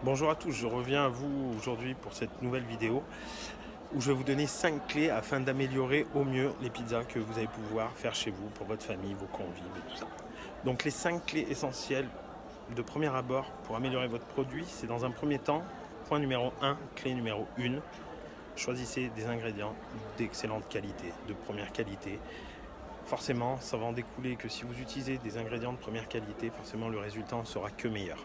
Bonjour à tous, je reviens à vous aujourd'hui pour cette nouvelle vidéo où je vais vous donner 5 clés afin d'améliorer au mieux les pizzas que vous allez pouvoir faire chez vous pour votre famille, vos convives et tout ça. Donc les 5 clés essentielles de premier abord pour améliorer votre produit, c'est dans un premier temps, point numéro 1, clé numéro 1, choisissez des ingrédients d'excellente qualité, de première qualité. Forcément, ça va en découler que si vous utilisez des ingrédients de première qualité, forcément le résultat en sera que meilleur.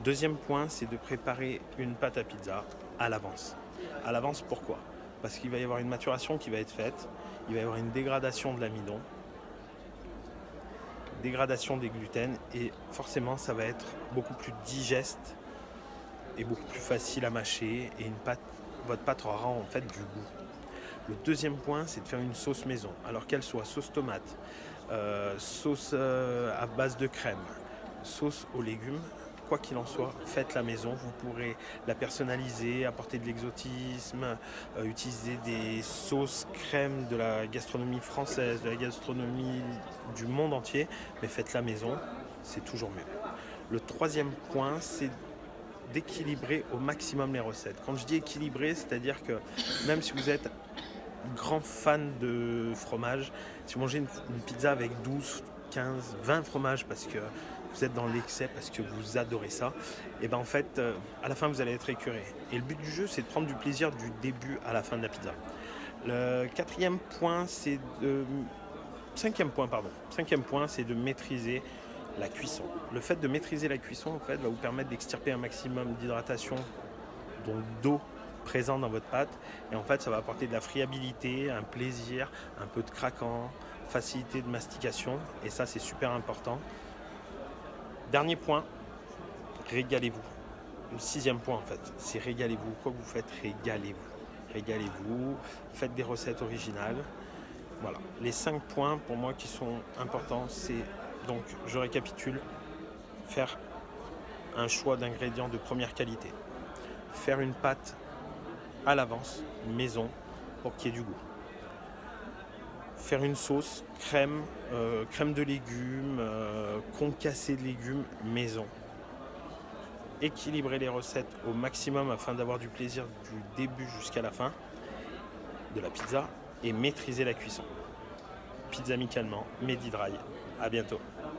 Deuxième point, c'est de préparer une pâte à pizza à l'avance. À l'avance, pourquoi? Parce qu'il va y avoir une maturation qui va être faite, il va y avoir une dégradation de l'amidon, dégradation des gluten, et forcément, ça va être beaucoup plus digeste et beaucoup plus facile à mâcher, et votre pâte aura en fait du goût. Le deuxième point, c'est de faire une sauce maison. Alors qu'elle soit sauce tomate, sauce à base de crème, sauce aux légumes, quoi qu'il en soit, faites la maison. Vous pourrez la personnaliser, apporter de l'exotisme, utiliser des sauces crème de la gastronomie française, de la gastronomie du monde entier, mais faites la maison, c'est toujours mieux. Le troisième point, c'est d'équilibrer au maximum les recettes. Quand je dis équilibrer, c'est-à-dire que même si vous êtes grand fan de fromage, si vous mangez une pizza avec 12, 15, 20 fromages parce que vous êtes dans l'excès, parce que vous adorez ça, et ben en fait, à la fin, vous allez être écœuré. Et le but du jeu, c'est de prendre du plaisir du début à la fin de la pizza. Le quatrième point, c'est de... Cinquième point, pardon. Cinquième point, c'est de maîtriser la cuisson. Le fait de maîtriser la cuisson, en fait, va vous permettre d'extirper un maximum d'hydratation, donc d'eau présent dans votre pâte, et en fait ça va apporter de la friabilité, un plaisir, un peu de craquant, facilité de mastication, et ça c'est super important. Dernier point, régalez-vous. Le sixième point en fait, c'est régalez-vous. Quoi que vous faites, régalez-vous. Régalez-vous, faites des recettes originales. Voilà, les 5 points pour moi qui sont importants, c'est donc, je récapitule, faire un choix d'ingrédients de première qualité, faire une pâte à l'avance, maison, pour qu'il y ait du goût. Faire une sauce, crème de légumes, concassé de légumes, maison. Équilibrer les recettes au maximum afin d'avoir du plaisir du début jusqu'à la fin de la pizza, et maîtriser la cuisson. Pizza amicalement, Mehdi Dry. À bientôt.